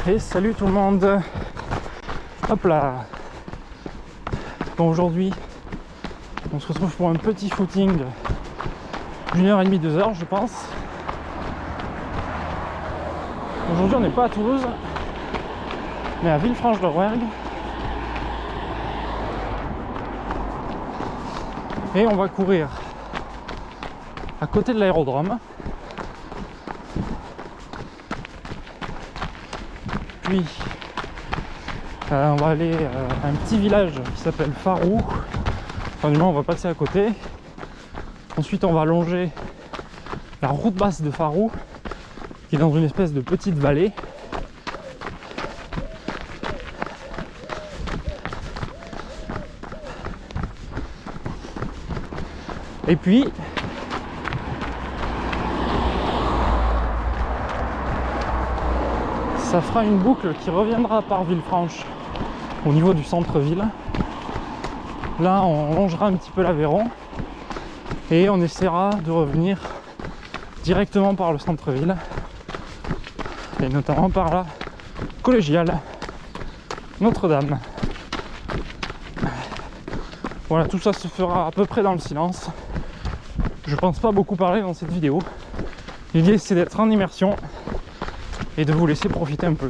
Et salut tout le monde. Hop là. Bon, aujourd'hui on se retrouve pour un petit footing d'1h30, 2h je pense. Aujourd'hui on n'est pas à Toulouse mais à Villefranche-de-Rouergue. Et on va courir à côté de l'aérodrome. Puis on va aller à un petit village qui s'appelle Farou. Enfin du moins on va passer à côté. Ensuite on va longer la route basse de Farou qui est dans une espèce de petite vallée. Et puis ça fera une boucle qui reviendra par Villefranche au niveau du centre-ville. Là on longera un petit peu l'Aveyron et on essaiera de revenir directement par le centre-ville et notamment par la collégiale Notre-Dame. Voilà, tout ça se fera à peu près dans le silence. Je pense pas beaucoup parler dans cette vidéo. L'idée c'est d'être en immersion et de vous laisser profiter un peu.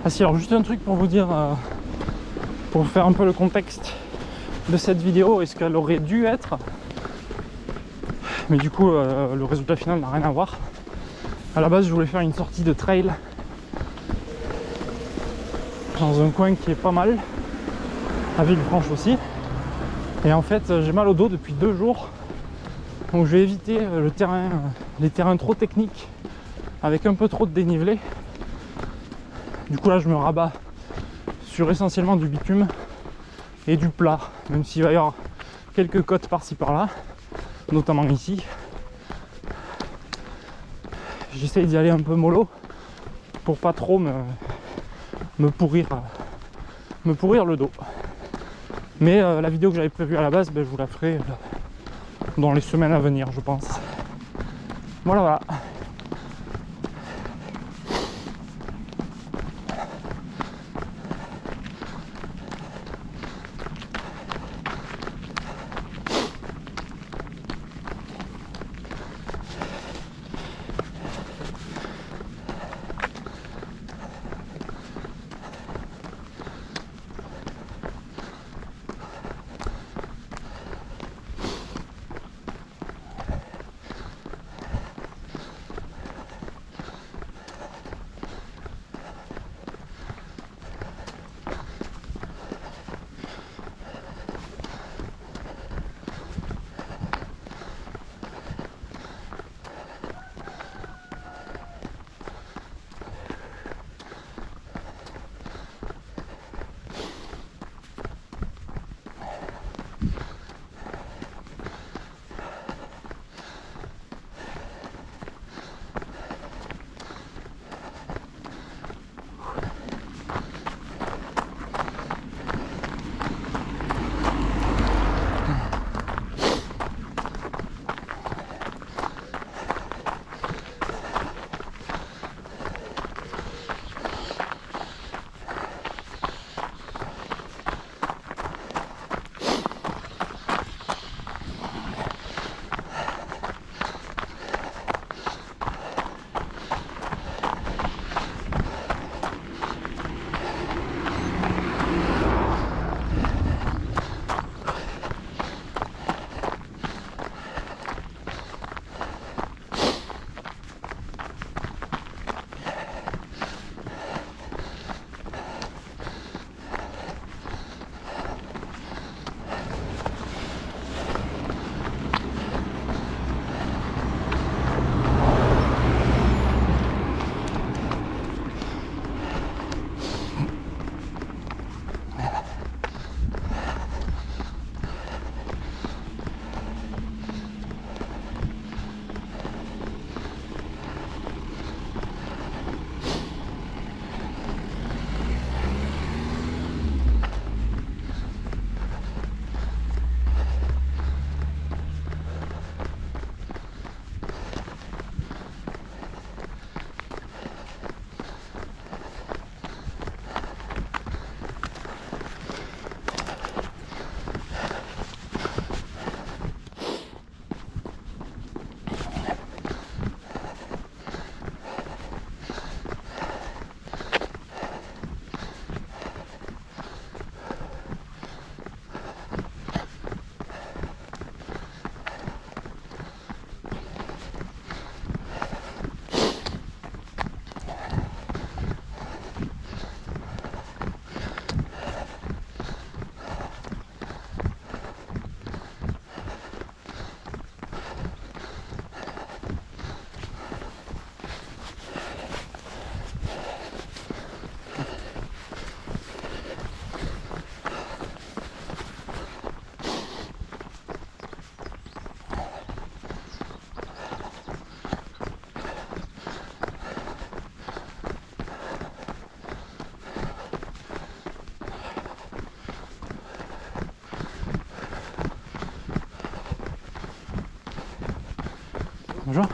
Ah si, alors juste un truc pour vous dire, pour vous faire un peu le contexte de cette vidéo et ce qu'elle aurait dû être, mais du coup le résultat final n'a rien à voir. À la base je voulais faire une sortie de trail dans un coin qui est pas mal, à Villefranche aussi, et en fait j'ai mal au dos depuis 2 jours, donc je vais éviter les terrains trop techniques avec un peu trop de dénivelé. Du coup là je me rabats sur essentiellement du bitume et du plat, même s'il va y avoir quelques côtes par-ci par-là, notamment ici. J'essaye d'y aller un peu mollo pour pas trop me pourrir le dos. Mais la vidéo que j'avais prévue à la base, je vous la ferai dans les semaines à venir je pense. Voilà. Bonjour.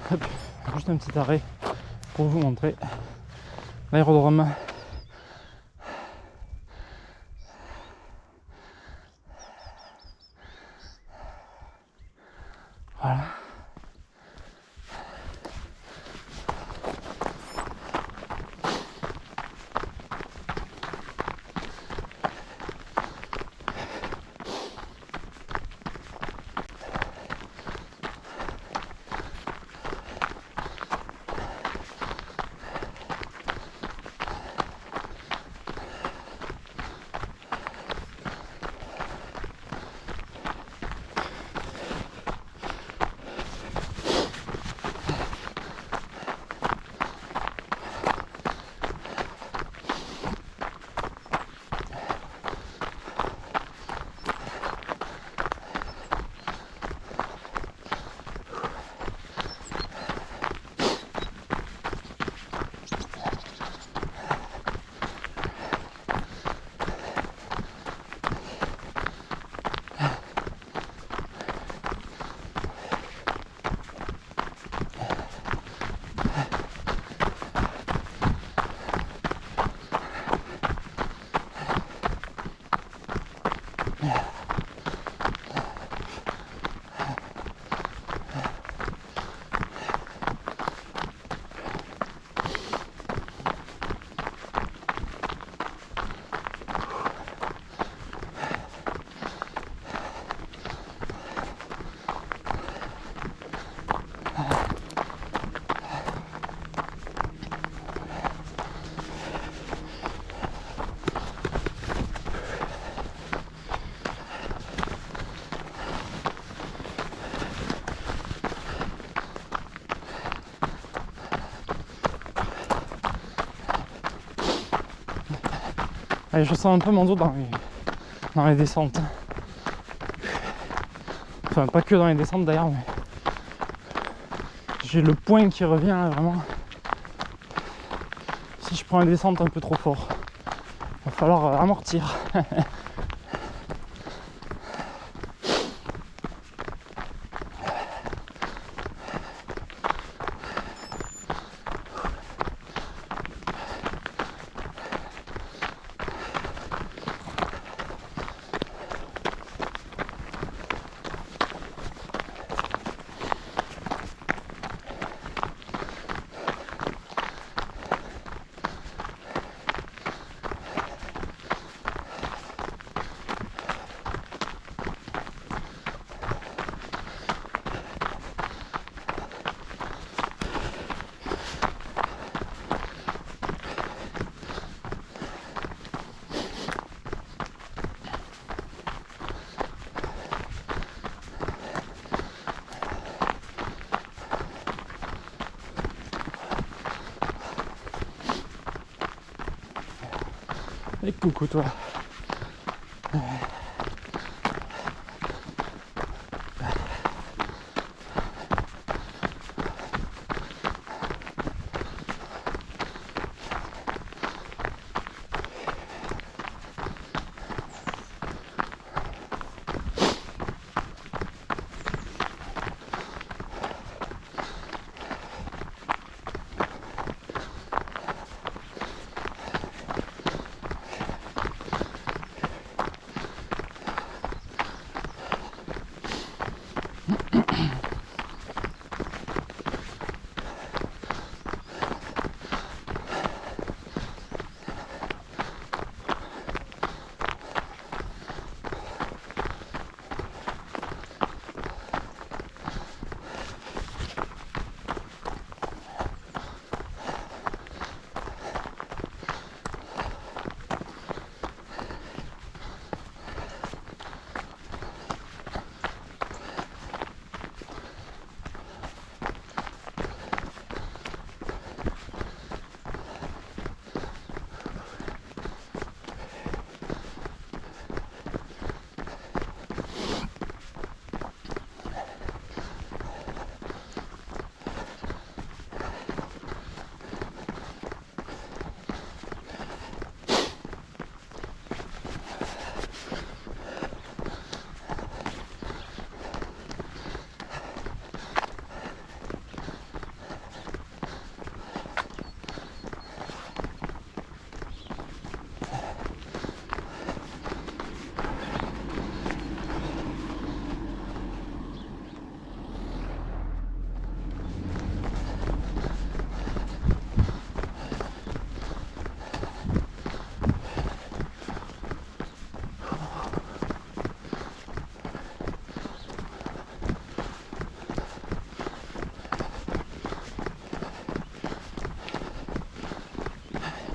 Hop, juste un petit arrêt pour vous montrer l'aérodrome. Voilà. Allez, je sens un peu mon dos dans les descentes. Enfin, pas que dans les descentes d'ailleurs, mais j'ai le poing qui revient là, vraiment. Si je prends une descente un peu trop fort, il va falloir amortir. Et coucou toi.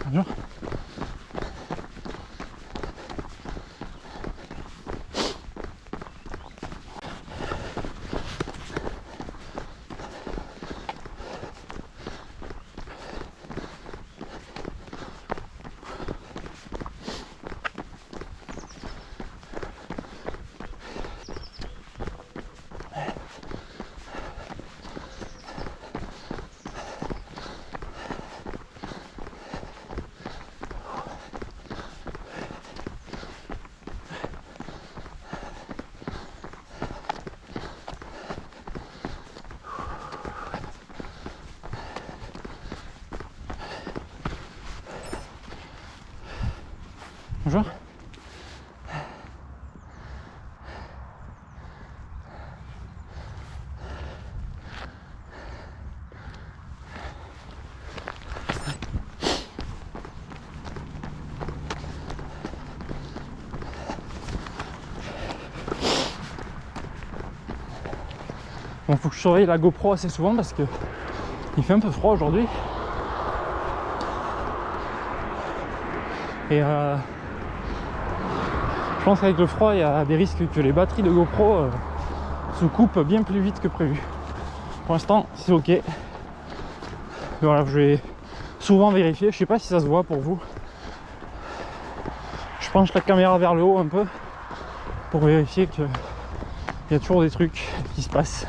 Bonjour. Bonjour. Bon, faut que je surveille la GoPro assez souvent parce que il fait un peu froid aujourd'hui. Et je pense qu'avec le froid, il y a des risques que les batteries de GoPro se coupent bien plus vite que prévu. Pour l'instant, c'est ok. Et voilà, je vais souvent vérifier. Je sais pas si ça se voit pour vous. Je penche la caméra vers le haut un peu pour vérifier qu'il y a toujours des trucs qui se passent.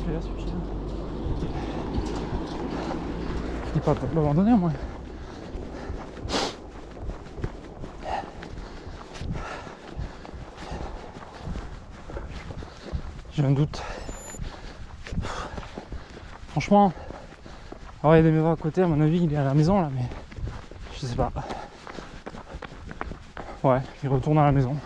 Celui-là suffit. Il n'est pas abandonné au moins. J'ai un doute. Franchement, alors il y a des maisons à côté, à mon avis il est à la maison là, mais je sais pas. Ouais, il retourne à la maison.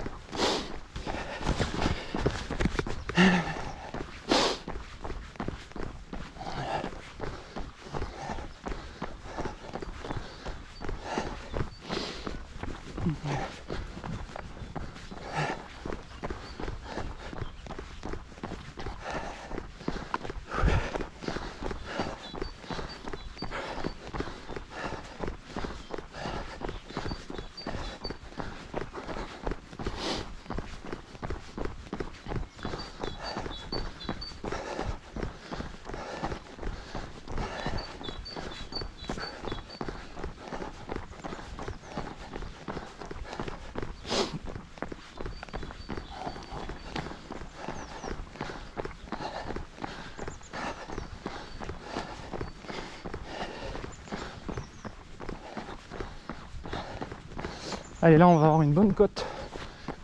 Allez, là on va avoir une bonne côte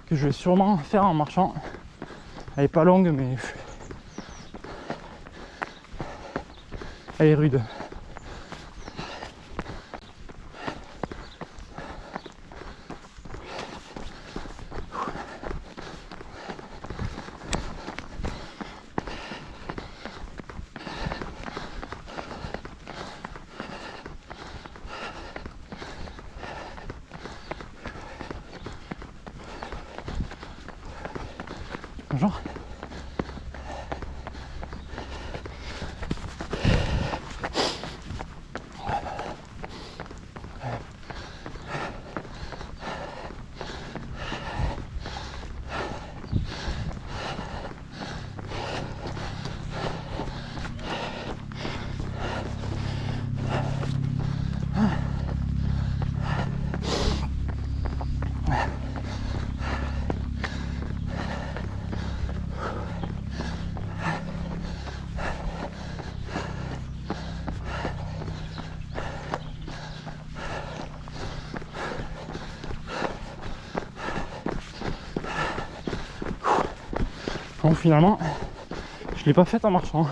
que je vais sûrement faire en marchant. Elle est pas longue mais elle est rude. Bonjour. Bon, finalement, je l'ai pas faite en marchant.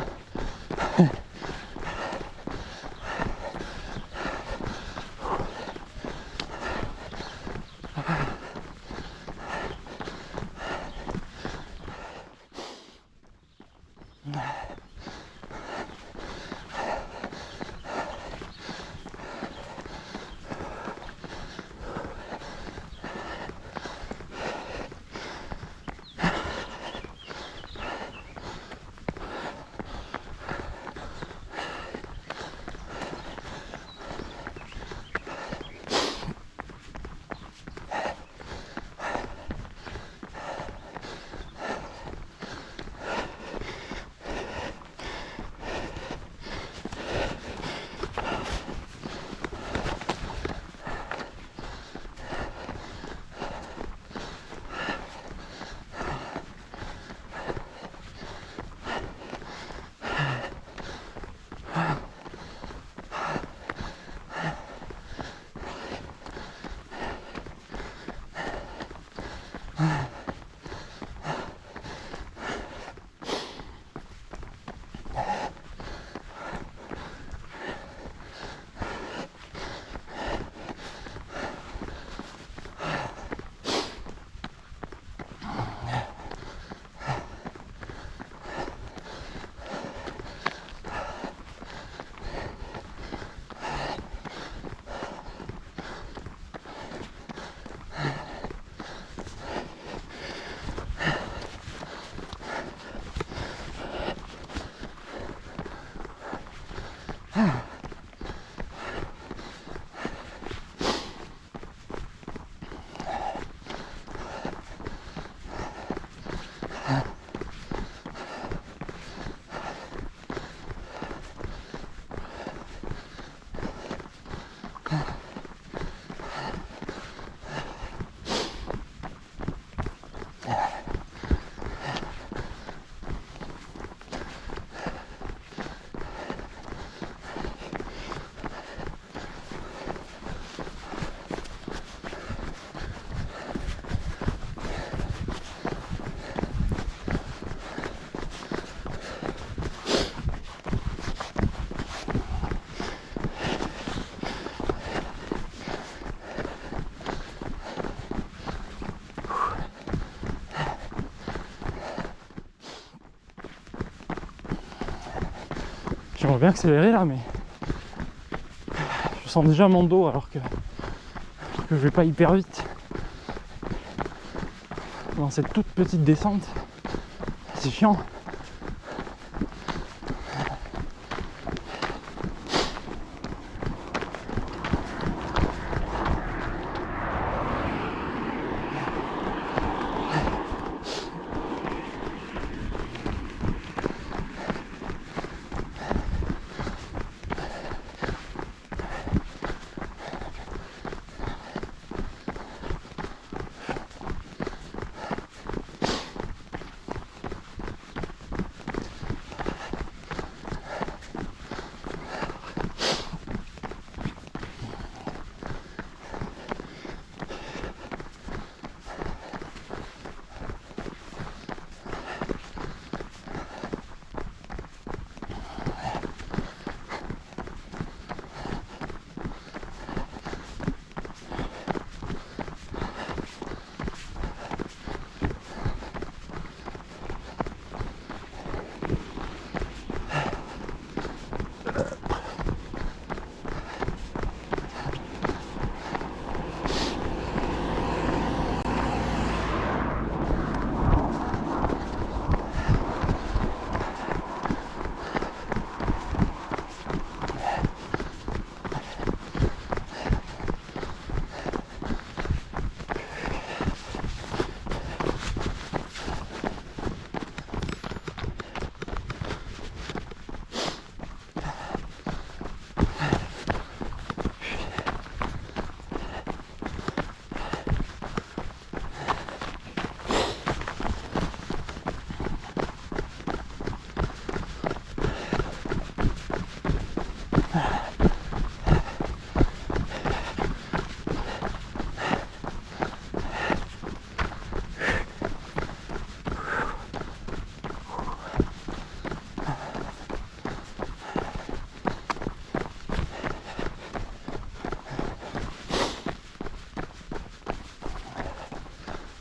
J'aimerais bien accélérer là, mais je sens déjà mon dos alors que je vais pas hyper vite dans cette toute petite descente. C'est chiant.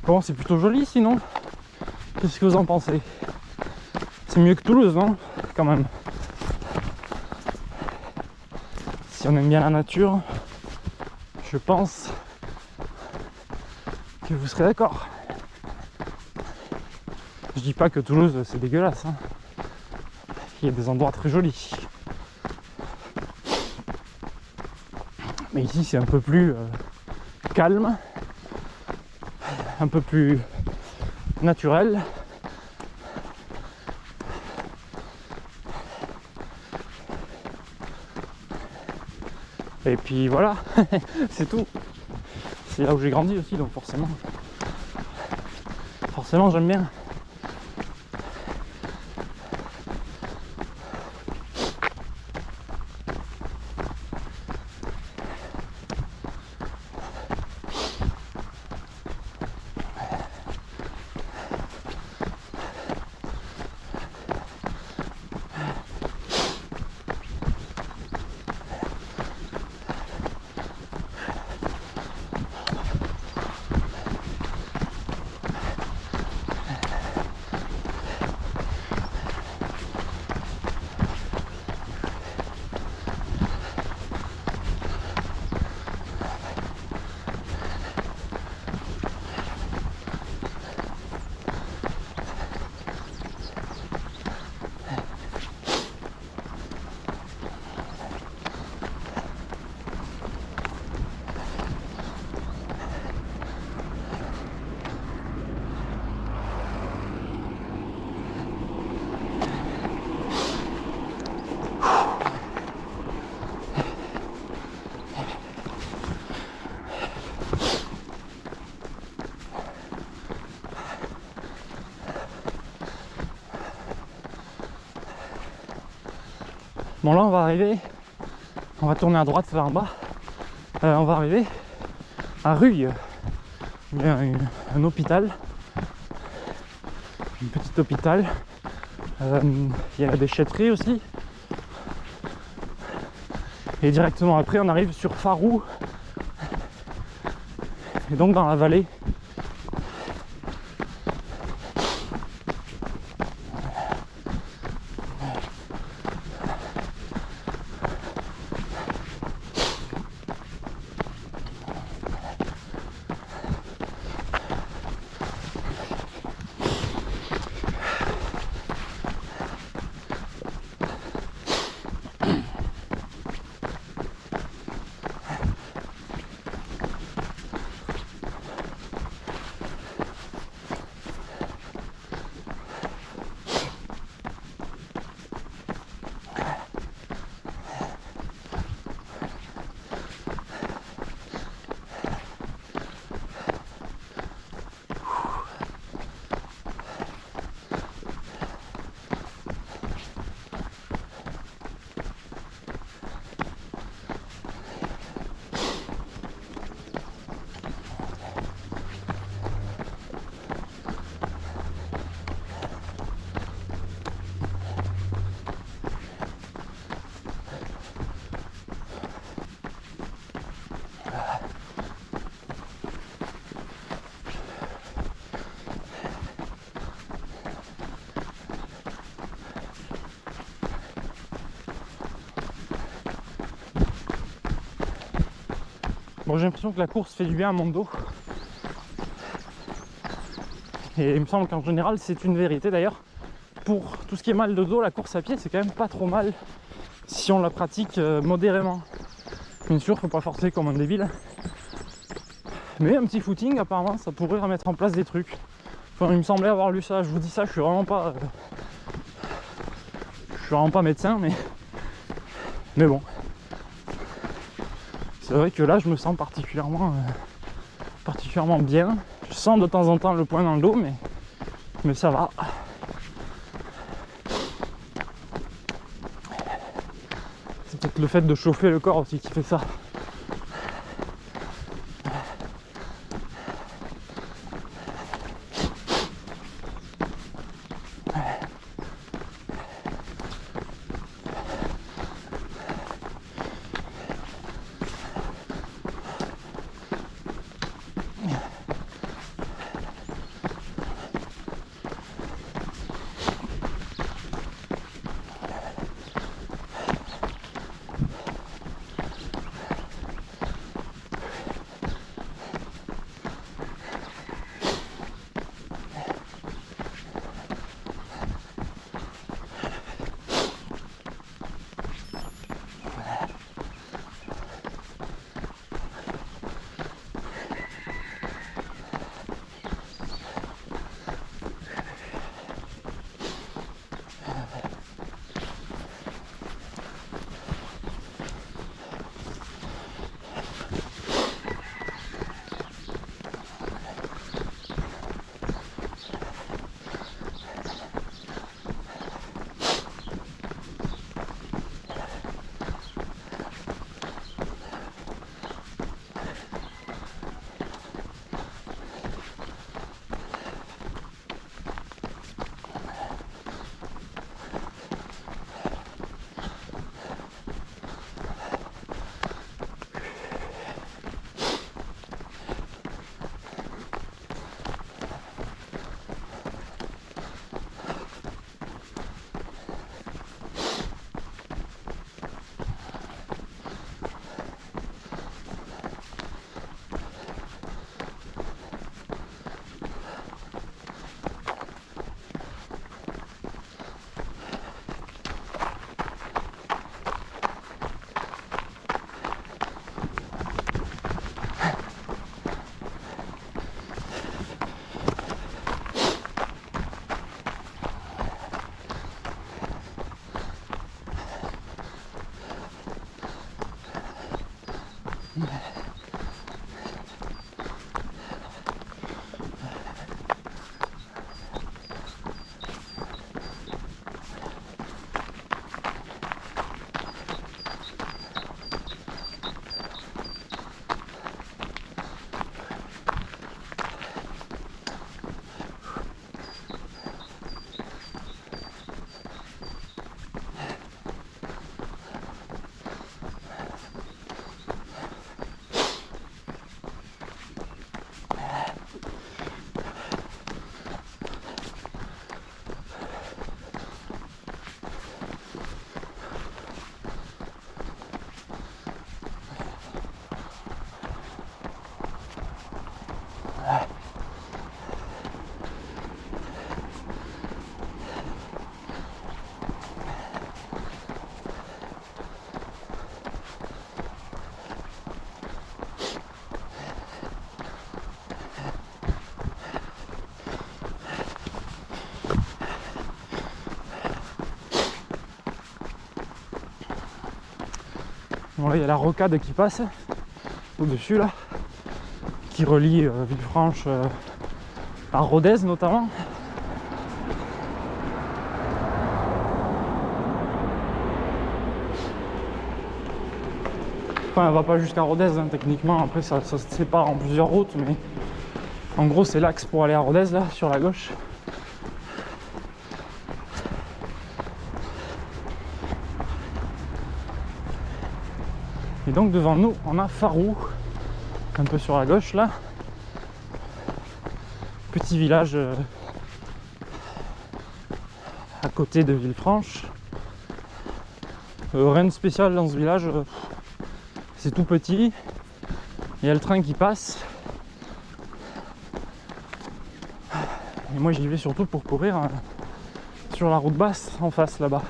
Bon, c'est plutôt joli sinon. Qu'est-ce que vous en pensez? C'est mieux que Toulouse, non? Quand même. Si on aime bien la nature, je pense que vous serez d'accord. Je dis pas que Toulouse c'est dégueulasse, hein. Il y a des endroits très jolis. Mais ici c'est un peu plus calme, un peu plus naturel. Et puis voilà, c'est tout. C'est là où j'ai grandi aussi, donc forcément j'aime bien. Bon là on va arriver, on va tourner à droite vers en bas, on va arriver à Rueil. Il y a un hôpital, un petit hôpital, il y a la déchetterie aussi. Et directement après on arrive sur Farou, et donc dans la vallée. Bon, j'ai l'impression que la course fait du bien à mon dos. Et il me semble qu'en général, c'est une vérité d'ailleurs. Pour tout ce qui est mal de dos, la course à pied, c'est quand même pas trop mal si on la pratique modérément. Bien sûr, faut pas forcer comme un débile. Mais un petit footing, apparemment, ça pourrait remettre en place des trucs. Enfin, il me semblait avoir lu ça. Je vous dis ça, je suis vraiment pas médecin, mais bon. C'est vrai que là, je me sens particulièrement bien. Je sens de temps en temps le poing dans le dos, mais ça va. C'est peut-être le fait de chauffer le corps aussi qui fait ça. Bon là il y a la rocade qui passe au-dessus là, qui relie Villefranche à Rodez notamment. Enfin elle va pas jusqu'à Rodez hein, techniquement, après ça se sépare en plusieurs routes, mais en gros c'est l'axe pour aller à Rodez là, sur la gauche. Et donc devant nous on a Farou, un peu sur la gauche là, petit village à côté de Villefranche. Rien de spécial dans ce village, c'est tout petit, il y a le train qui passe et moi j'y vais surtout pour courir sur la route basse en face là-bas.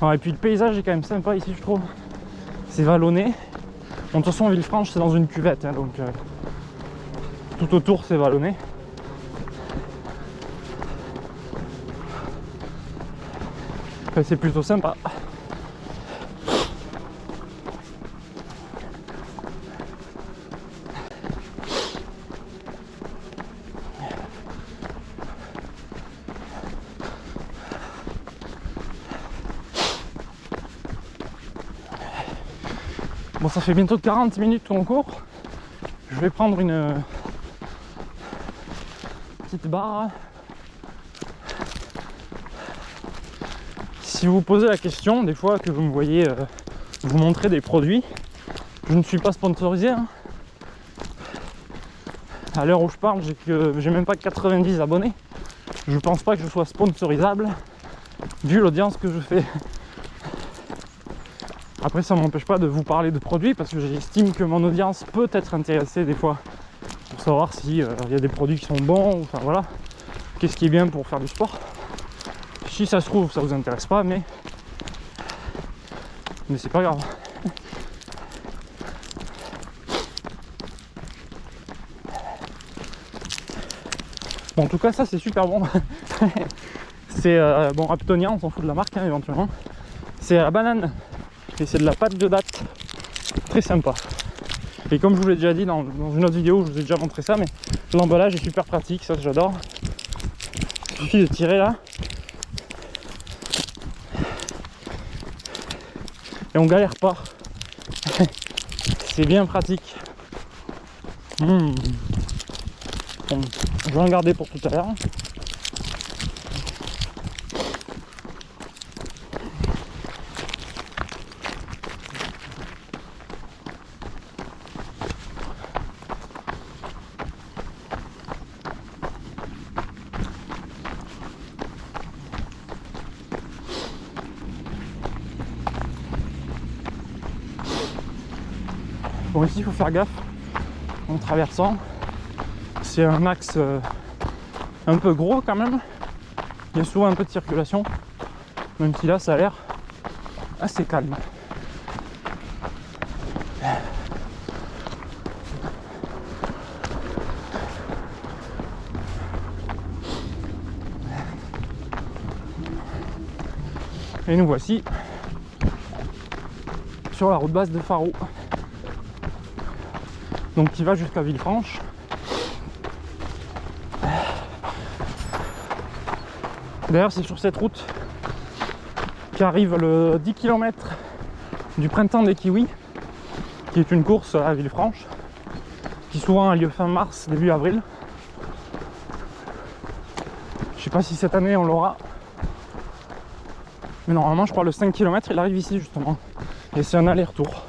Et puis le paysage est quand même sympa ici je trouve, c'est vallonné. Bon, de toute façon Villefranche c'est dans une cuvette hein, donc tout autour c'est vallonné. Enfin, c'est plutôt sympa. Bon, ça fait bientôt 40 minutes qu'on court. Je vais prendre une petite barre. Si vous vous posez la question, des fois que vous me voyez vous montrer des produits, je ne suis pas sponsorisé. Hein. À l'heure où je parle, j'ai même pas 90 abonnés. Je pense pas que je sois sponsorisable, vu l'audience que je fais. Après ça m'empêche pas de vous parler de produits parce que j'estime que mon audience peut être intéressée des fois pour savoir si y a des produits qui sont bons, ou enfin voilà, qu'est-ce qui est bien pour faire du sport. Si ça se trouve ça vous intéresse pas, mais c'est pas grave. Bon, en tout cas ça c'est super bon. C'est bon, Aptonia, on s'en fout de la marque hein, éventuellement. C'est à la banane. Et c'est de la pâte de date, très sympa. Et comme je vous l'ai déjà dit dans une autre vidéo, je vous ai déjà montré ça, mais l'emballage est super pratique, ça j'adore. Il suffit de tirer là. Et on galère pas. C'est bien pratique. Bon, je vais en garder pour tout à l'heure. Bon, ici il faut faire gaffe en traversant. C'est un axe un peu gros quand même. Il y a souvent un peu de circulation, même si là ça a l'air assez calme. Et nous voici sur la route basse de Farou, donc qui va jusqu'à Villefranche. D'ailleurs c'est sur cette route qu'arrive le 10 km du printemps des kiwis, qui est une course à Villefranche, qui souvent a lieu fin mars, début avril. Je sais pas si cette année on l'aura, mais normalement je crois le 5 km il arrive ici justement, et c'est un aller-retour.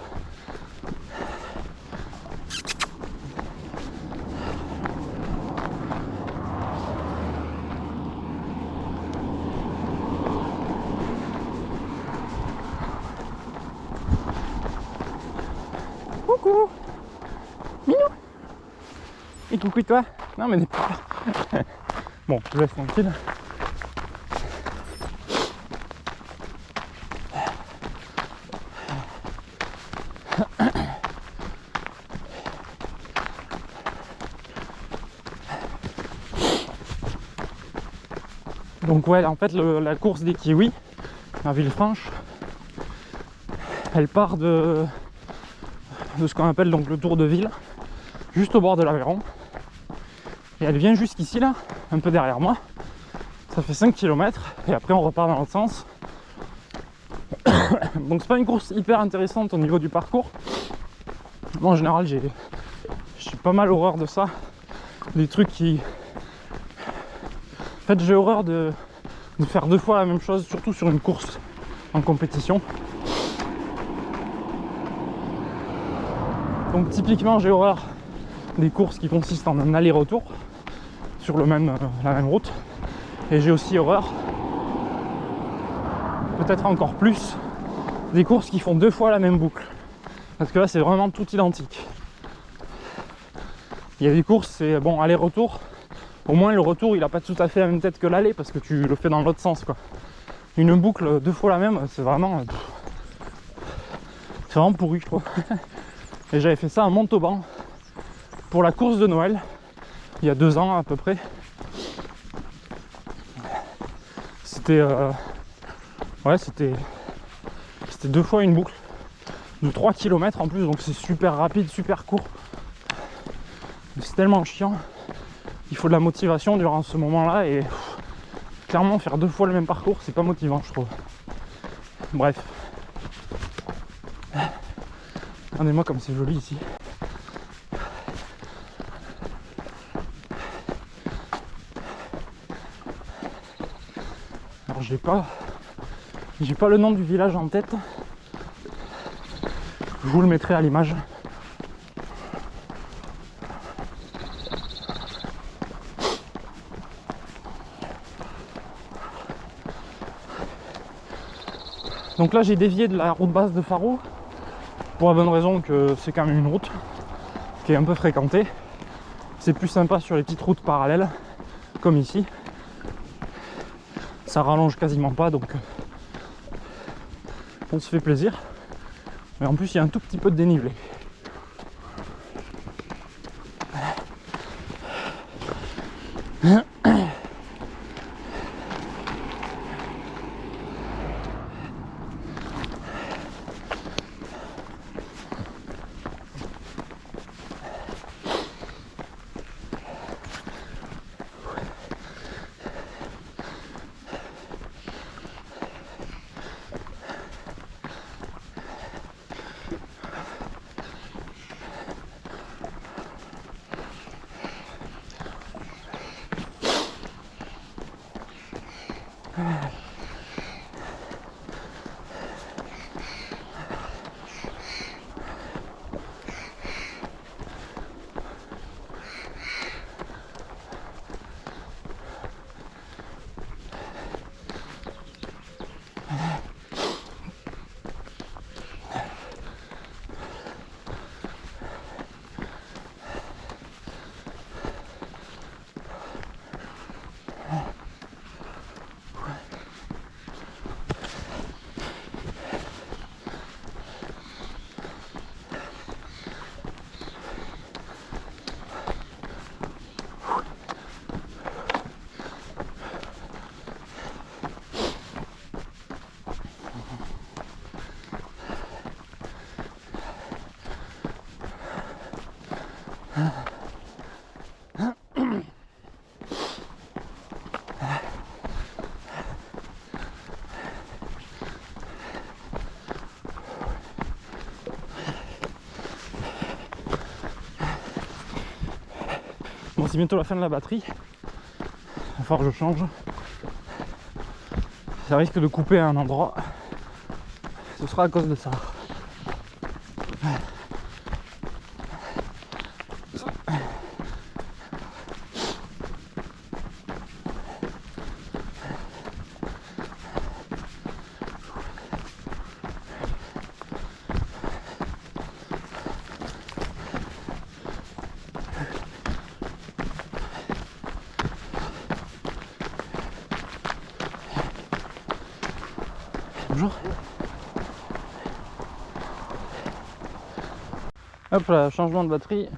Coucou Minou. Et coucou toi. Non mais n'est pas. Bon, je laisse tranquille. Donc ouais, en fait la course des kiwis à Villefranche, elle part de ce qu'on appelle donc le tour de ville, juste au bord de l'Aveyron, et elle vient jusqu'ici là, un peu derrière moi. Ça fait 5 km et après on repart dans l'autre sens. Donc c'est pas une course hyper intéressante au niveau du parcours. Moi en général j'ai pas mal horreur de ça, des trucs qui... En fait j'ai horreur de faire 2 fois la même chose, surtout sur une course en compétition. Donc typiquement j'ai horreur des courses qui consistent en un aller-retour sur la même route. Et j'ai aussi horreur, peut-être encore plus, des courses qui font 2 fois la même boucle. Parce que là c'est vraiment tout identique. Il y a des courses, c'est bon, aller-retour. Au moins le retour il a pas tout à fait la même tête que l'aller parce que tu le fais dans l'autre sens quoi. Une boucle 2 fois la même, c'est vraiment pourri je trouve. Et j'avais fait ça à Montauban pour la course de Noël, il y a 2 ans à peu près. C'était c'était 2 fois une boucle de 3 km en plus, donc c'est super rapide, super court. C'est tellement chiant. Il faut de la motivation durant ce moment-là et clairement faire 2 fois le même parcours, c'est pas motivant je trouve. Bref. Regardez-moi comme c'est joli ici. Alors j'ai pas le nom du village en tête. Je vous le mettrai à l'image. Donc là j'ai dévié de la route basse de Faro pour la bonne raison que c'est quand même une route qui est un peu fréquentée. C'est plus sympa sur les petites routes parallèles comme ici. Ça rallonge quasiment pas donc on se fait plaisir. Mais en plus il y a un tout petit peu de dénivelé. Bon, c'est bientôt la fin de la batterie. Il va falloir que je change. Ça risque de couper à un endroit. Ce sera à cause de ça. Bonjour. Hop là, changement de batterie.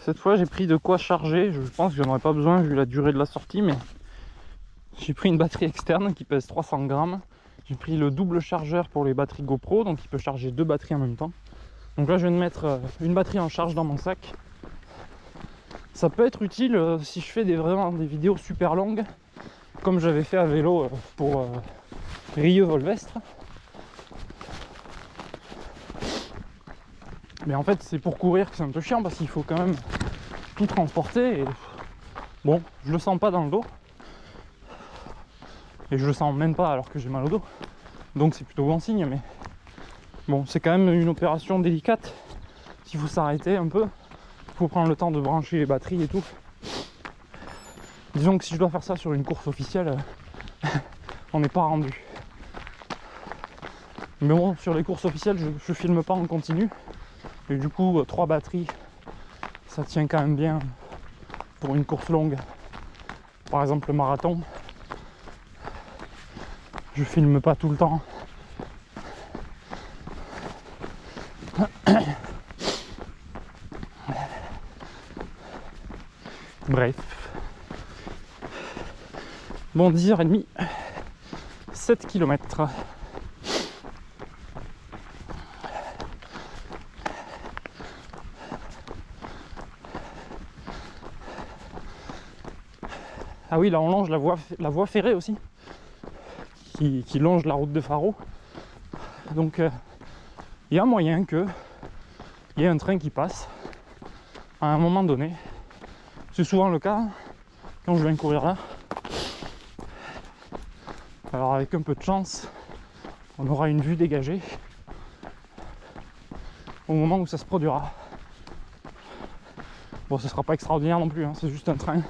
Cette fois j'ai pris de quoi charger. Je pense que j'en aurais pas besoin vu la durée de la sortie, mais J'ai pris une batterie externe qui pèse 300 grammes. J'ai pris le double chargeur pour les batteries GoPro, donc il peut charger 2 batteries en même temps. Donc là je viens de mettre une batterie en charge dans mon sac. Ça peut être utile si je fais vraiment des vidéos super longues, comme j'avais fait à vélo pour Rieux-Volvestre. Mais en fait c'est pour courir que c'est un peu chiant parce qu'il faut quand même tout transporter et bon, je le sens pas dans le dos. Et je le sens même pas alors que j'ai mal au dos. Donc c'est plutôt bon signe, mais bon, c'est quand même une opération délicate. S'il faut s'arrêter un peu, il faut prendre le temps de brancher les batteries et tout. Disons que si je dois faire ça sur une course officielle, on n'est pas rendu. Mais bon, sur les courses officielles, je filme pas en continu. Et du coup, 3 batteries, ça tient quand même bien pour une course longue. Par exemple, le marathon. Je filme pas tout le temps. Bref. Bon, 10h30, 7 km. Ah oui, là on longe la voie ferrée aussi, qui longe la route de Faro. Donc il y a moyen qu'il y ait un train qui passe à un moment donné. C'est souvent le cas quand je viens courir là. Alors avec un peu de chance, on aura une vue dégagée au moment où ça se produira. Bon, ce sera pas extraordinaire non plus, hein, c'est juste un train.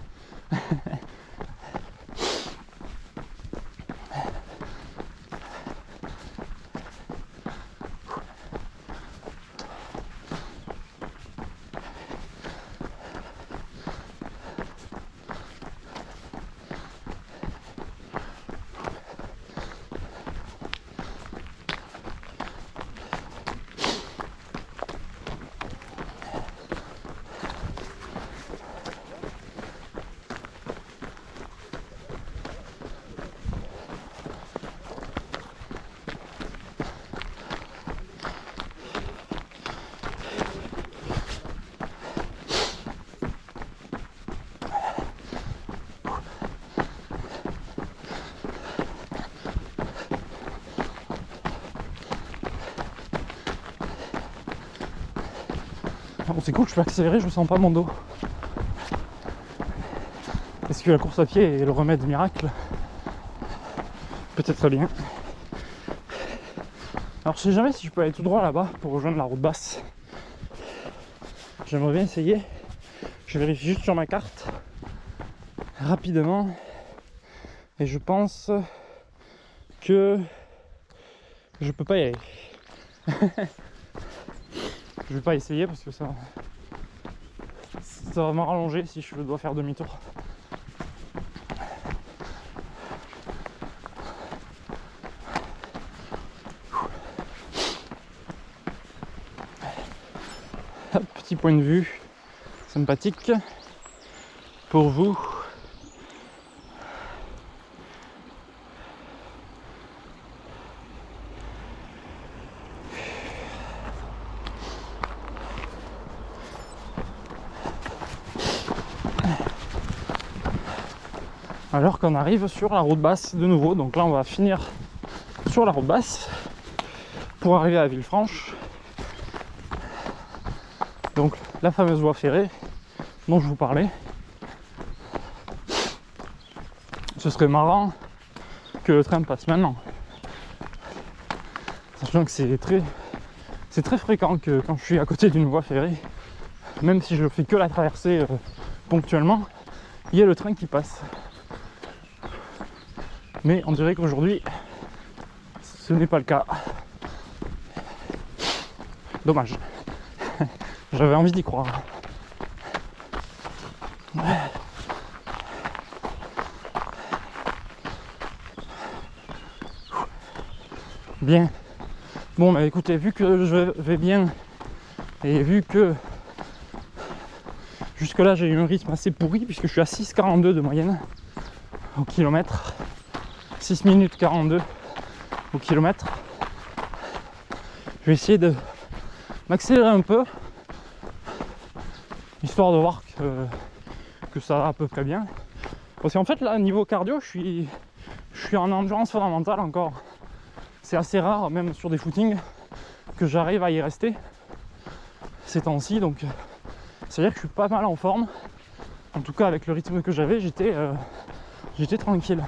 Bon, c'est cool, je peux accélérer, je sens pas mon dos. Est-ce que la course à pied est le remède miracle? Peut-être bien. Alors je sais jamais si je peux aller tout droit là-bas pour rejoindre la route basse. J'aimerais bien essayer. Je vérifie juste sur ma carte rapidement. Et je pense que je peux pas y aller. Je vais pas essayer parce que ça va me rallonger si je dois faire demi-tour. Hop, petit point de vue sympathique pour vous. Alors qu'on arrive sur la route basse de nouveau, donc là on va finir sur la route basse pour arriver à Villefranche. Donc la fameuse voie ferrée dont je vous parlais. Ce serait marrant que le train passe maintenant. Sachant que c'est très fréquent que quand je suis à côté d'une voie ferrée, même si je fais que la traversée ponctuellement, il y a le train qui passe. Mais on dirait qu'aujourd'hui, ce n'est pas le cas. Dommage. J'avais envie d'y croire. Bien. Bon, bah écoutez, vu que je vais bien et vu que jusque là j'ai eu un rythme assez pourri puisque je suis à 6,42 de moyenne, au kilomètre, 6 minutes 42 au kilomètre. Je vais essayer de m'accélérer un peu, histoire de voir que ça va à peu près bien. Parce qu'en fait là, niveau cardio, je suis en endurance fondamentale encore. C'est assez rare, même sur des footings, que j'arrive à y rester ces temps-ci, donc c'est-à-dire que je suis pas mal en forme. En tout cas avec le rythme que j'avais, j'étais tranquille.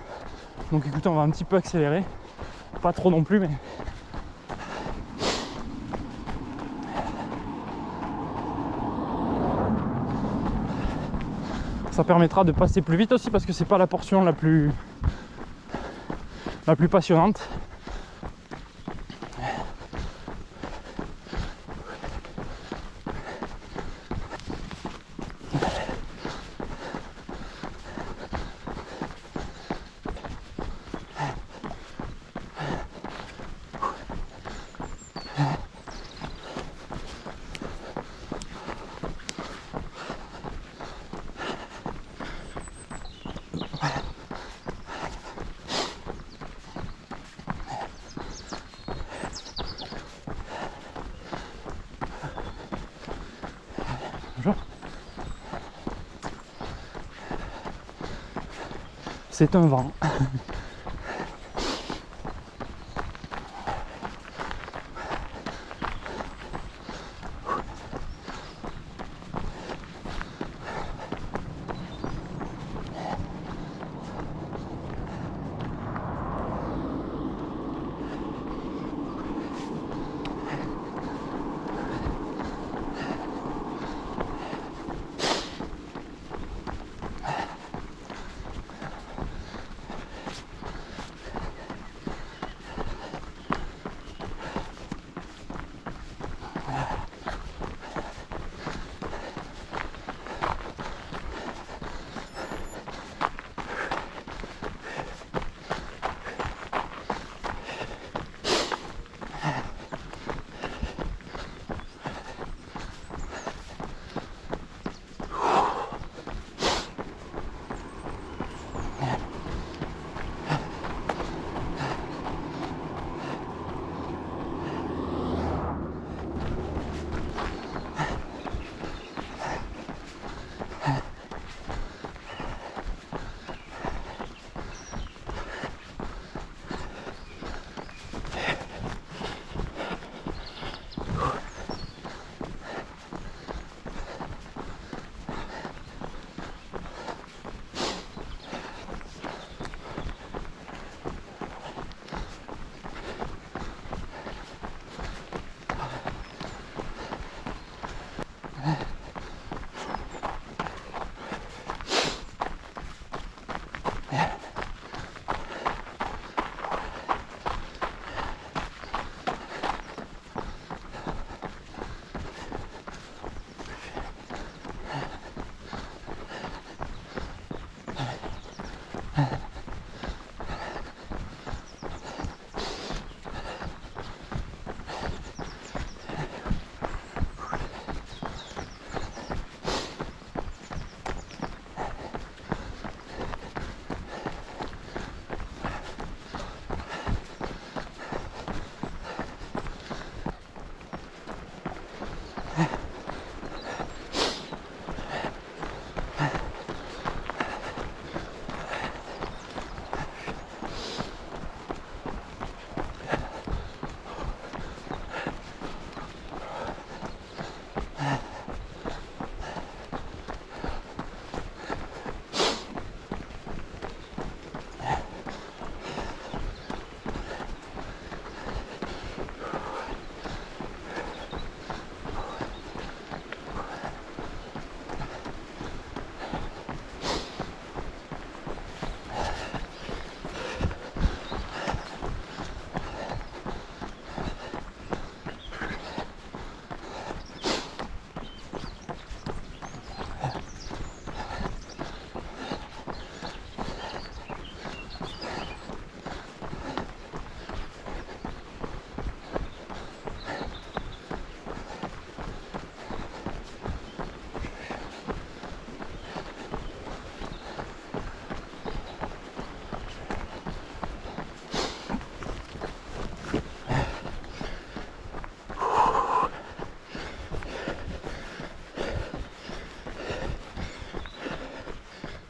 Donc écoutez, on va un petit peu accélérer, pas trop non plus, mais ça permettra de passer plus vite aussi, parce que c'est pas la portion la plus passionnante. Bonjour. C'est un vent.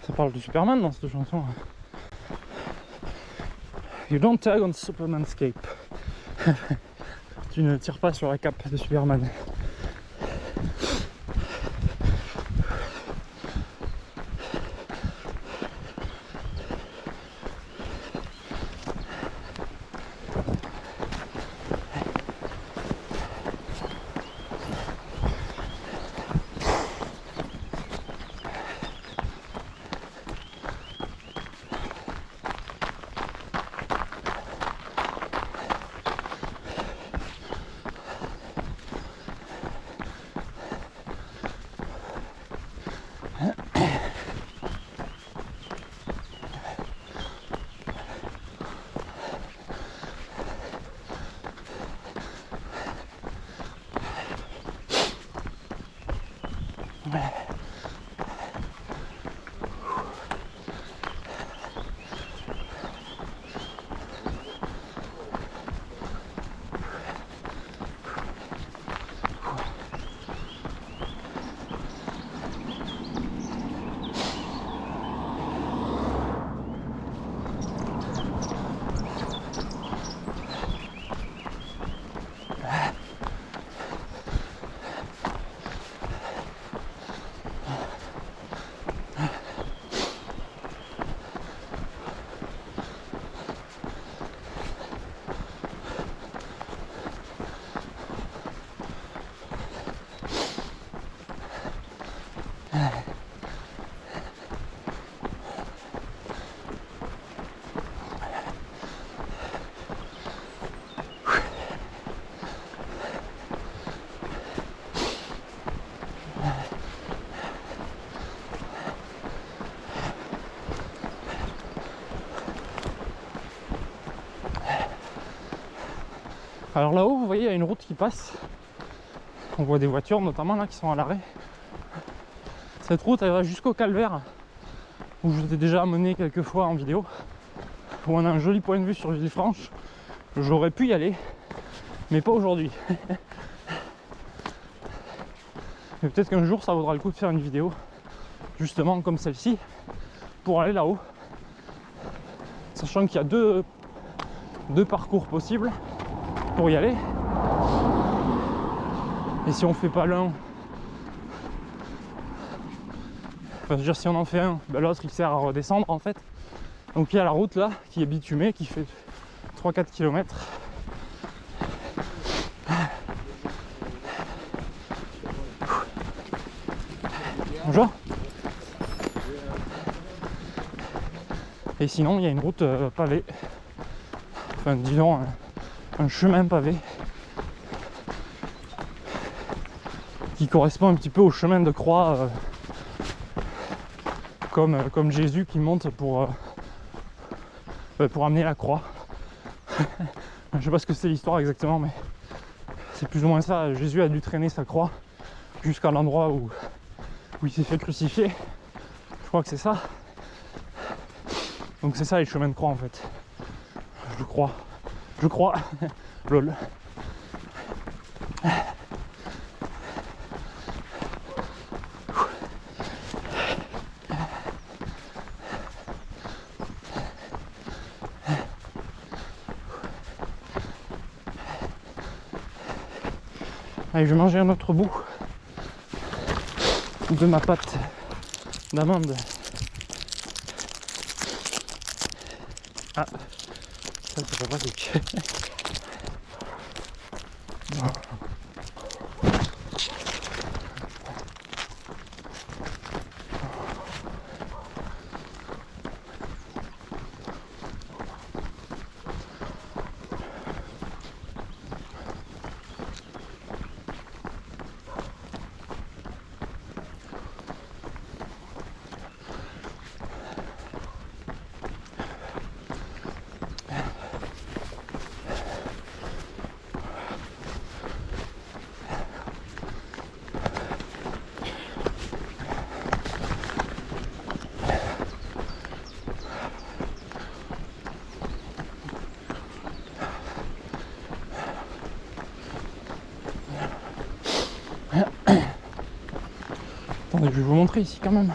Ça parle de Superman dans cette chanson. You don't tag on Superman's cape. Tu ne tires pas sur la cape de Superman. Alors là-haut, vous voyez, il y a une route qui passe. On voit des voitures notamment là qui sont à l'arrêt. Cette route elle va jusqu'au calvaire où je t'ai déjà amené quelques fois en vidéo, où on a un joli point de vue sur Villefranche. J'aurais pu y aller, mais pas aujourd'hui. Mais peut-être qu'un jour ça vaudra le coup de faire une vidéo justement comme celle-ci pour aller là-haut, sachant qu'il y a deux parcours possibles pour y aller. Et si on fait pas l'un, enfin, je veux dire, si on en fait un, ben l'autre il sert à redescendre en fait. Donc il y a la route là qui est bitumée, qui fait 3-4 km. Bonjour. Et sinon il y a une route pavée, enfin disons un chemin pavé qui correspond un petit peu au chemin de croix, comme Jésus qui monte pour amener la croix. Je sais pas ce que c'est l'histoire exactement, mais c'est plus ou moins ça. Jésus a dû traîner sa croix jusqu'à l'endroit où il s'est fait crucifier. Je crois que c'est ça. Donc c'est ça les chemins de croix en fait. Je crois. Lol. Allez, je vais manger un autre bout de ma pâte d'amande. Ah, ça c'est pas pratique. Attendez, je vais vous montrer ici quand même.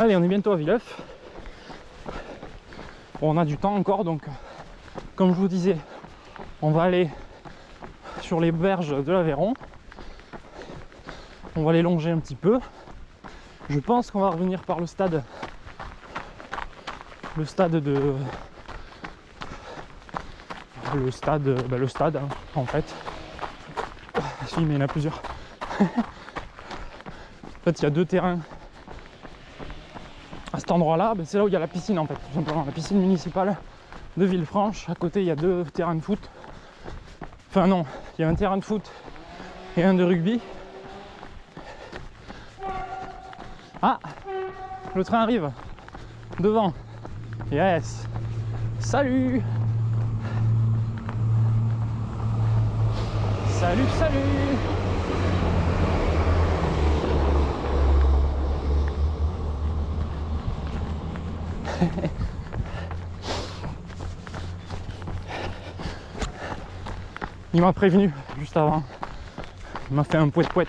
Allez, on est bientôt à Villeuf. Bon, on a du temps encore, donc comme je vous disais, on va aller sur les berges de l'Aveyron. On va les longer un petit peu. Je pense qu'on va revenir par le stade. Le stade de... Le stade hein, en fait. Si, mais il y en a plusieurs. En fait, il y a 2 terrains. À cet endroit-là, c'est là où il y a la piscine en fait, tout simplement. La piscine municipale de Villefranche. À côté, il y a 2 terrains de foot. Enfin non, il y a un terrain de foot et un de rugby. Ah, le train arrive. Devant. Yes. Salut. Salut, salut. Il m'a prévenu juste avant. Il m'a fait un pouet-pouet.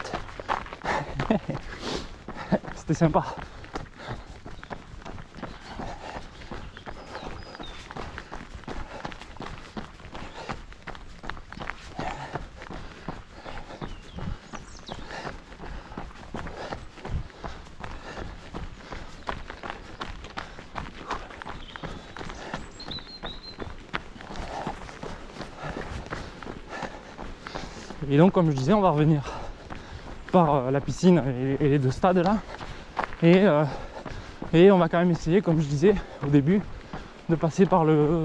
C'était sympa. Et donc, comme je disais, on va revenir par la piscine et les 2 stades là. Et on va quand même essayer, comme je disais au début, de passer par la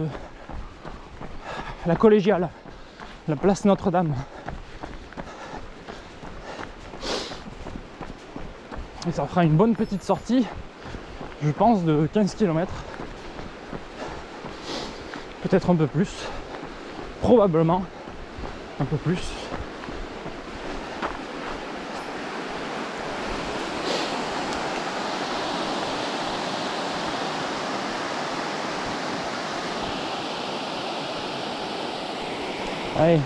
collégiale, la place Notre-Dame. Et ça fera une bonne petite sortie, je pense, de 15 km. Peut-être un peu plus. Probablement un peu plus. Allez.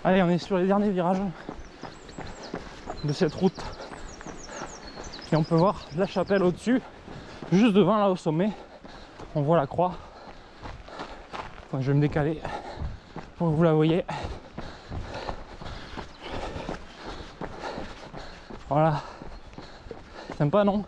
Allez, on est sur les derniers virages de cette route. Et on peut voir la chapelle au-dessus, juste devant là au sommet. On voit la croix. Enfin, je vais me décaler pour que vous la voyez. Voilà. Sympa, non?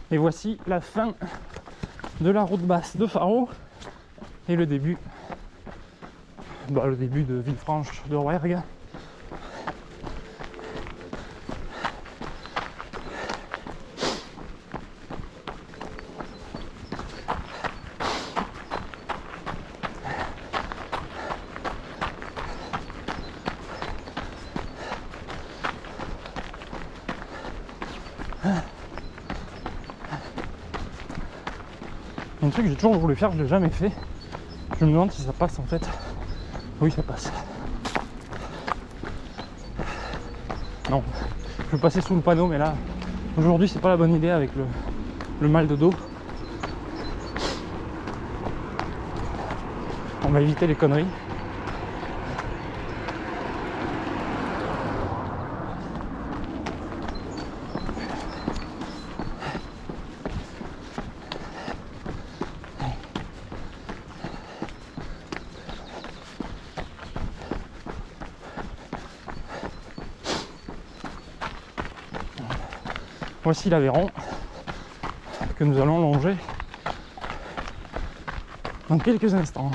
Et voici la fin de la route basse de Faro et le début de Villefranche de Rouergue. Un truc que j'ai toujours voulu faire, je l'ai jamais fait. Je me demande si ça passe en fait. Oui, ça passe. Non, je vais passer sous le panneau, mais là, aujourd'hui, c'est pas la bonne idée avec le mal de dos. On va éviter les conneries. Voici l'Aveyron que nous allons longer dans quelques instants.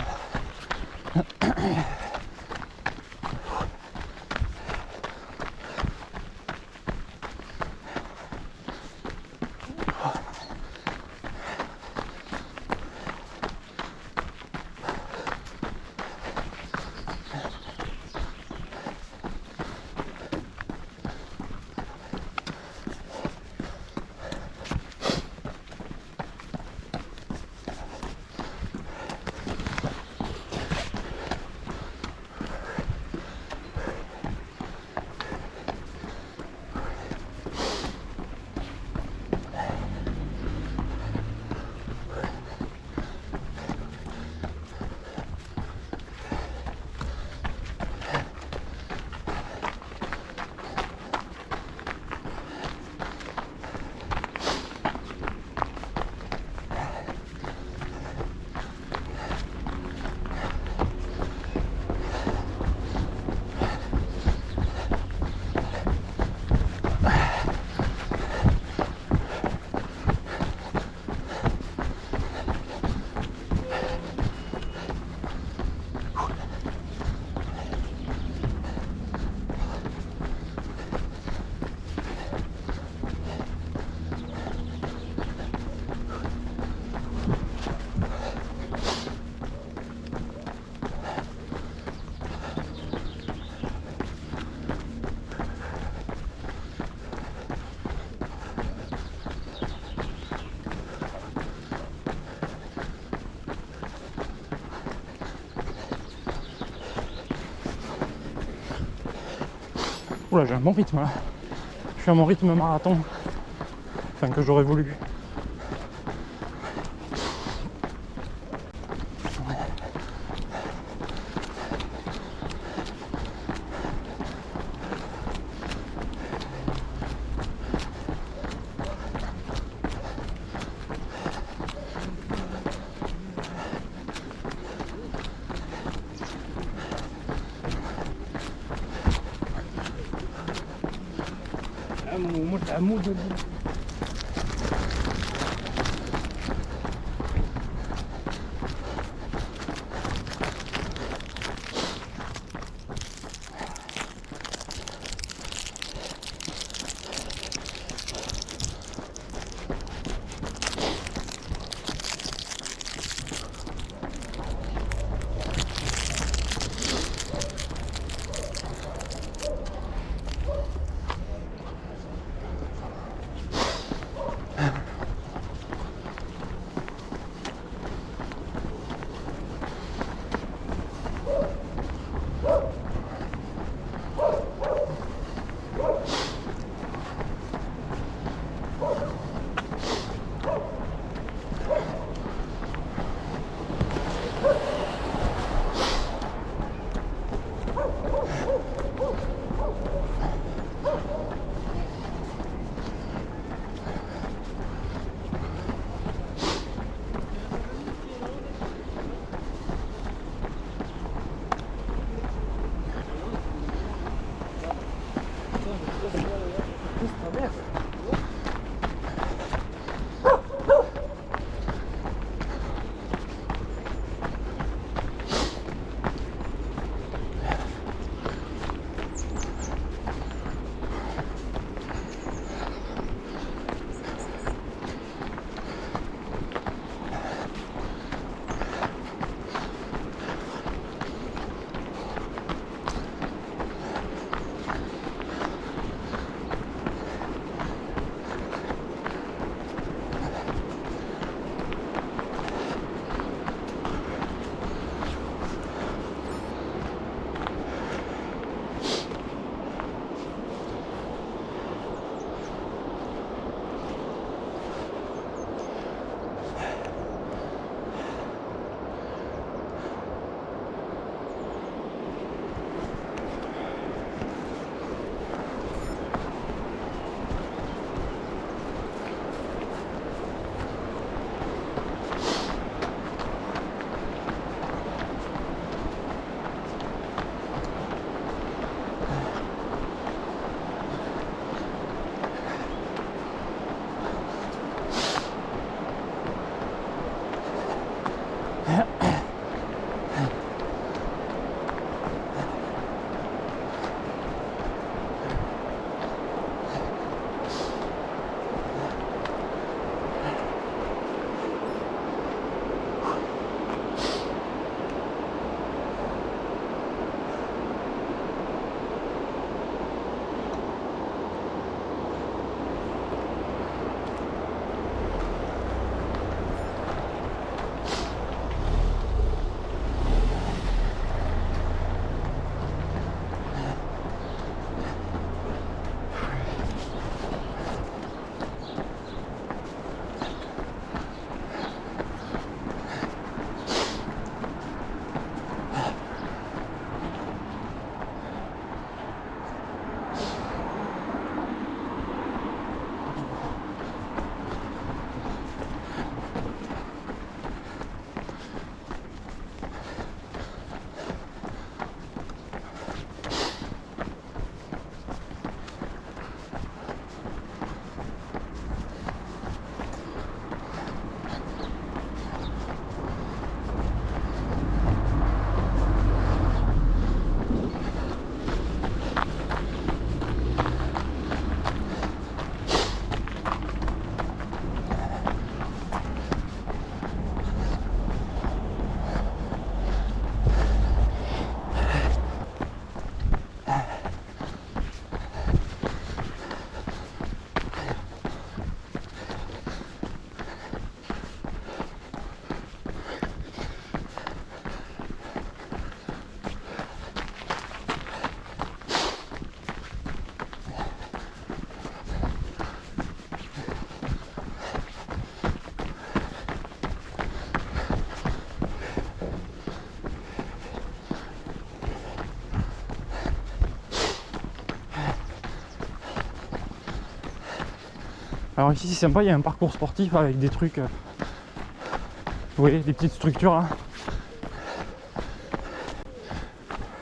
Oula, j'ai un bon rythme là. Je suis à mon rythme marathon. Enfin, que j'aurais voulu. Alors ici c'est sympa, il y a un parcours sportif avec des trucs, vous voyez, des petites structures là.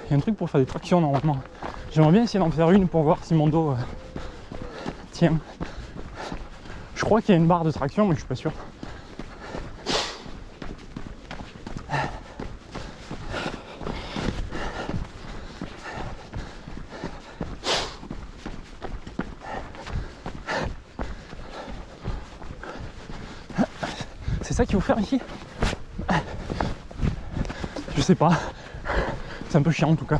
Il y a un truc pour faire des tractions normalement. J'aimerais bien essayer d'en faire une pour voir si mon dos tient. Je crois qu'il y a une barre de traction mais je suis pas sûr. C'est ça qu'il faut faire ici? Je sais pas. C'est un peu chiant en tout cas.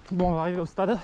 Bon, on va arriver au stade.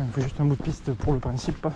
on fait juste un bout de piste pour le principe.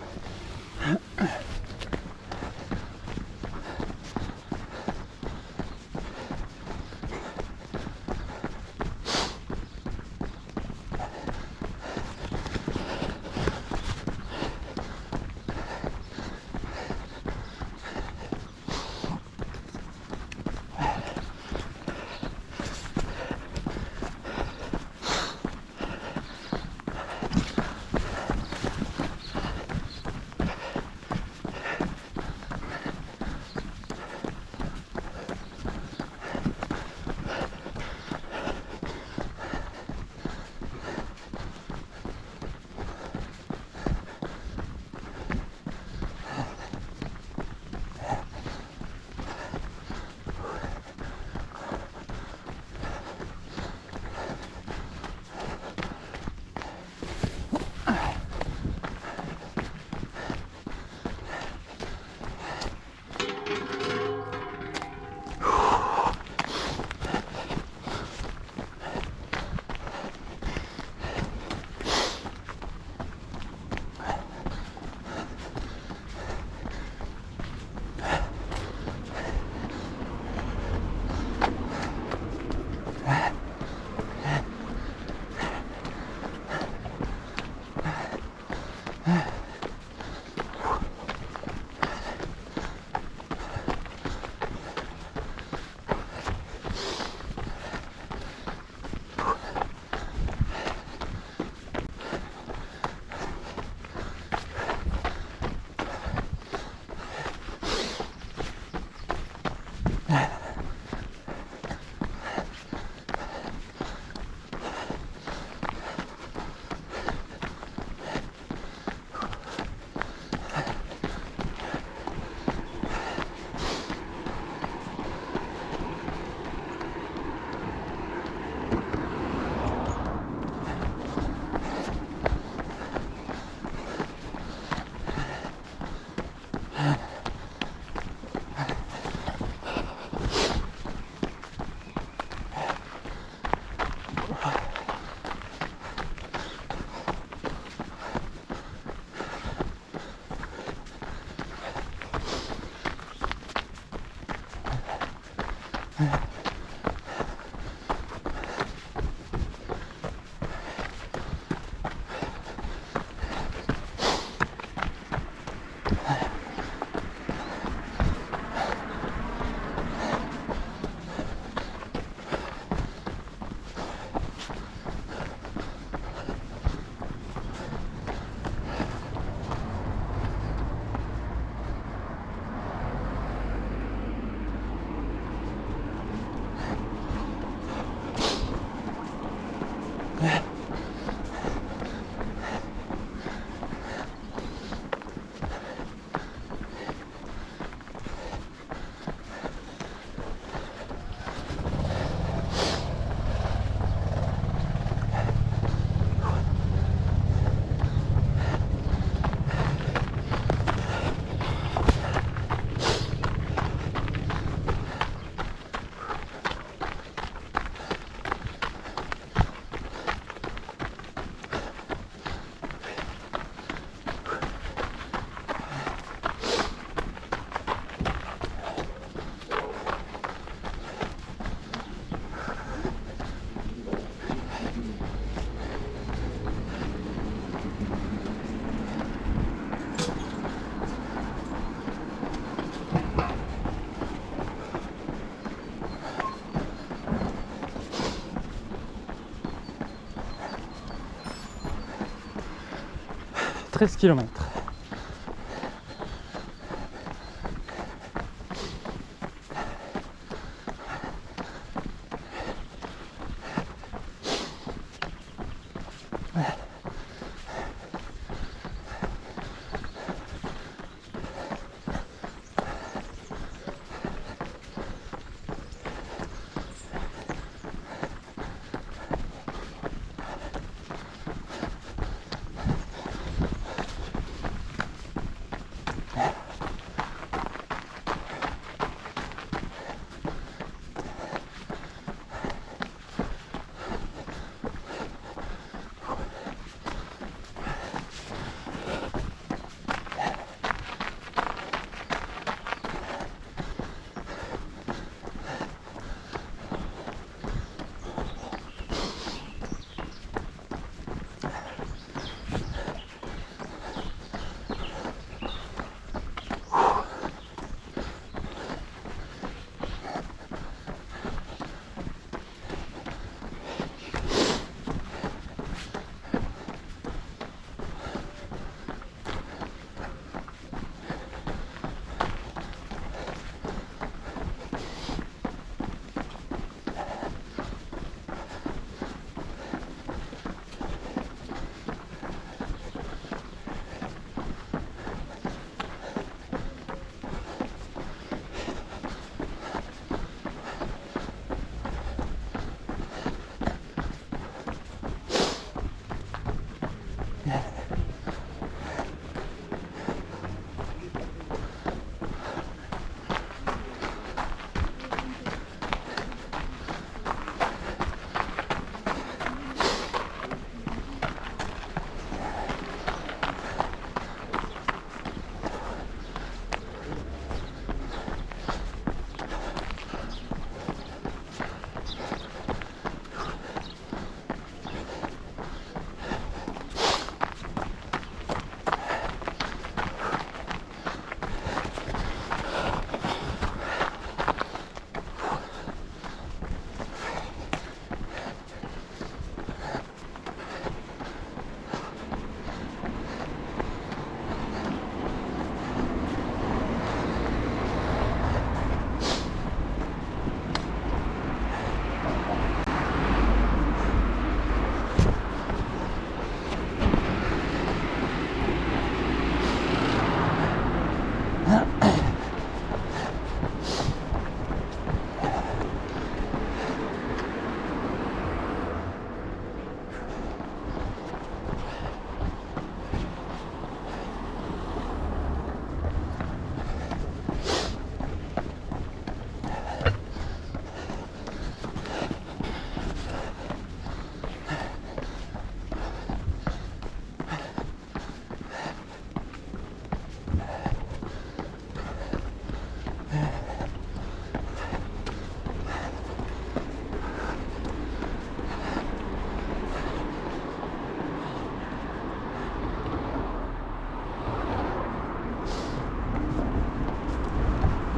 « 13 km.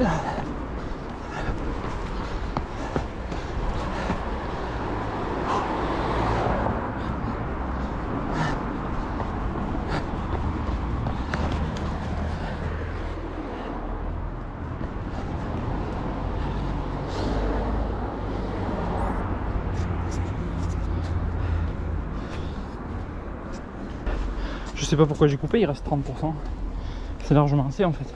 Je sais pas pourquoi j'ai coupé, il reste 30%. C'est largement assez en fait.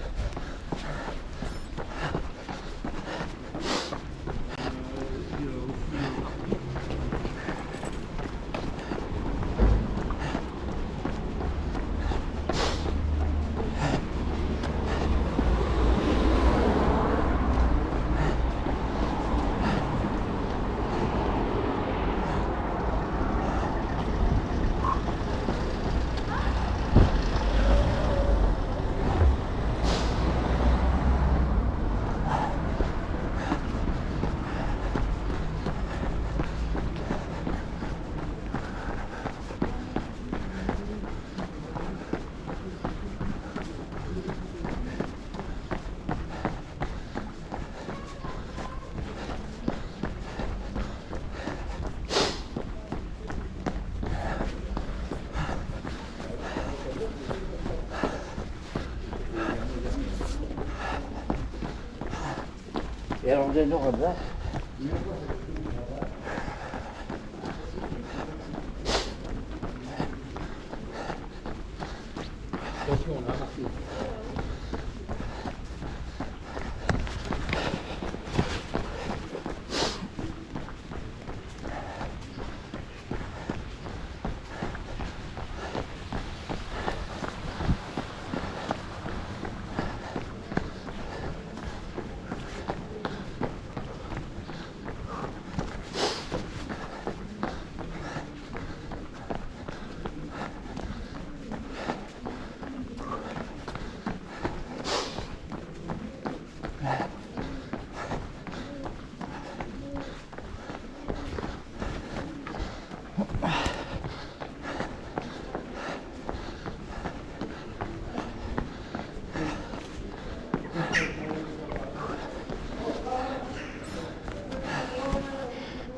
Et alors, vous allez nous revoir.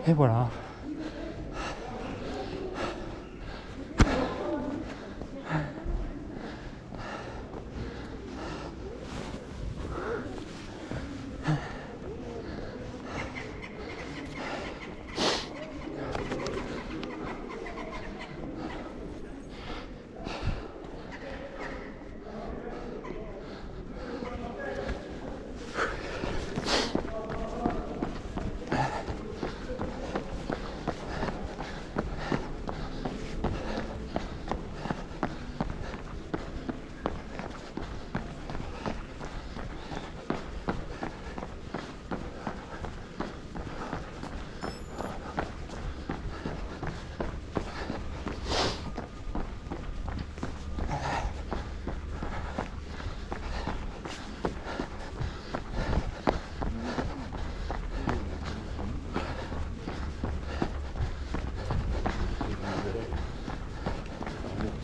Et voilà.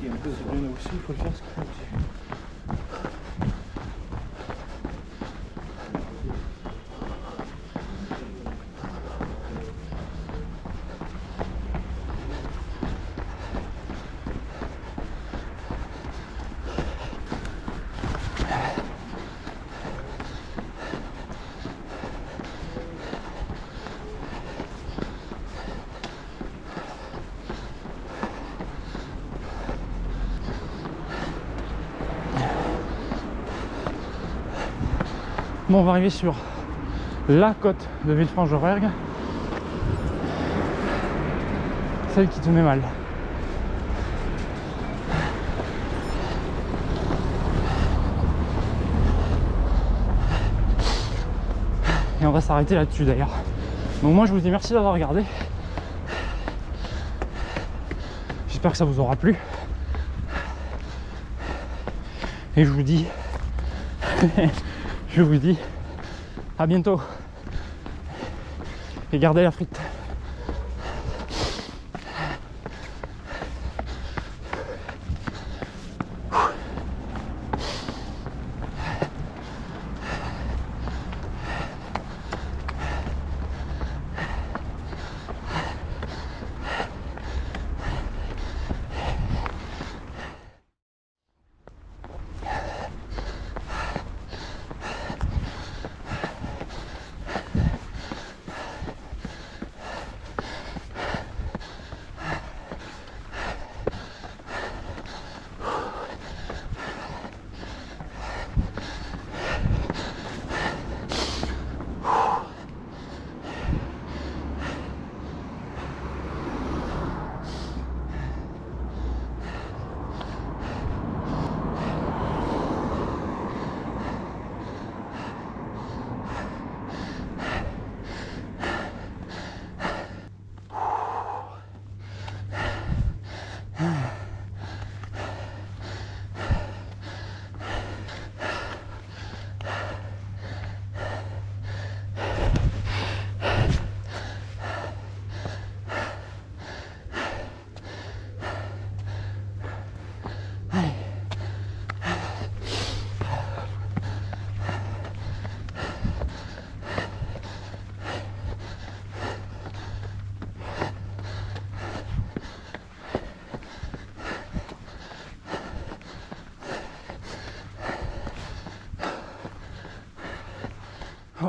C'est bien aussi, il faut le faire ce qu'il faut aussi. Bon, on va arriver sur la côte de Villefranche-de-Rouergue, celle qui te met mal. Et on va s'arrêter là-dessus d'ailleurs. Donc moi je vous dis merci d'avoir regardé. J'espère que ça vous aura plu. Et je vous dis à bientôt. Et gardez la frite.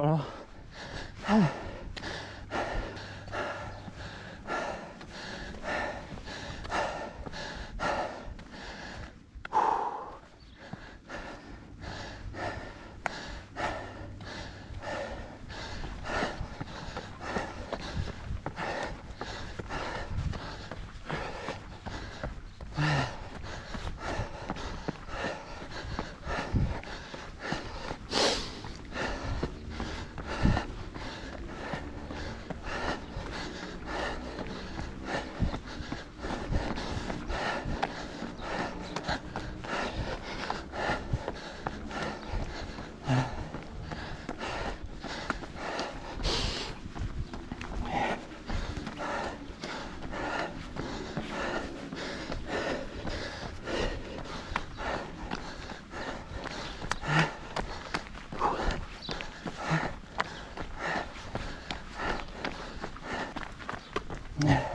là. Yeah.